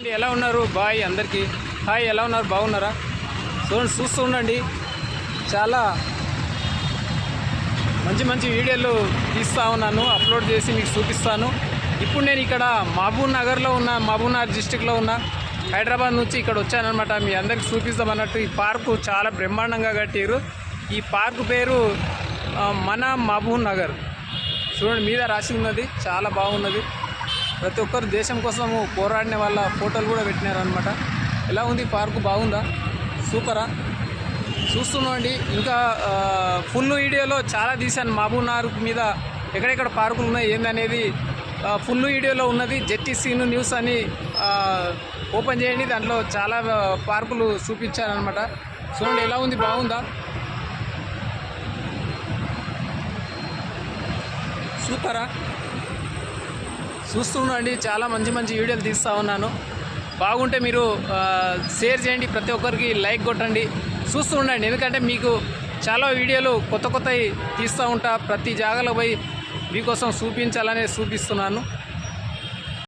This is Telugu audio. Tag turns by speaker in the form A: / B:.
A: ఎలా ఉన్నారు బాయ్ అందరికీ హాయ్, ఎలా ఉన్నారు, బాగున్నారా? చూస్తూ ఉండండి, చాలా మంచి మంచి వీడియోలు తీస్తూ ఉన్నాను, అప్లోడ్ చేసి మీకు చూపిస్తాను. ఇప్పుడు నేను ఇక్కడ మహబూబ్ నగర్లో ఉన్న, మహబూబ్ నగర్ డిస్టిక్లో ఉన్న, హైదరాబాద్ నుంచి ఇక్కడ వచ్చానమాట. మీ అందరికి చూపిస్తామన్నట్టు ఈ పార్కు చాలా బ్రహ్మాండంగా కట్టారు. ఈ పార్కు పేరు మన మహబూబ్ నగర్. చూడండి, మీద రాసి ఉన్నది, చాలా బాగున్నది. ప్రతి ఒక్కరు దేశం కోసము పోరాడిన వాళ్ళ ఫోటోలు కూడా పెట్టినారనమాట. ఎలా ఉంది పార్కు, బాగుందా, సూపరా? చూస్తున్నామండి. ఇంకా ఫుల్ వీడియోలో చాలా తీశాను మహబూబ్ నగర్ మీద ఎక్కడెక్కడ పార్కులు ఉన్నాయి ఏందనేది ఫుల్ వీడియోలో ఉన్నది. జెట్టీసీను న్యూస్ అని ఓపెన్ చేయండి, దాంట్లో చాలా పార్కులు చూపించానమాట. చూడండి ఎలా ఉంది, బాగుందా, సూపరా? చూస్తుండండి, చాలా మంచి మంచి వీడియోలు తీస్తూ ఉన్నాను. బాగుంటే మీరు షేర్ చేయండి, ప్రతి ఒక్కరికి లైక్ కొట్టండి. చూస్తూ ఉండండి, ఎందుకంటే మీకు చాలా వీడియోలు కొత్త కొత్తవి తీస్తూ ఉంటా. ప్రతి జాగాలో పోయి మీకోసం చూపించాలనే చూపిస్తున్నాను.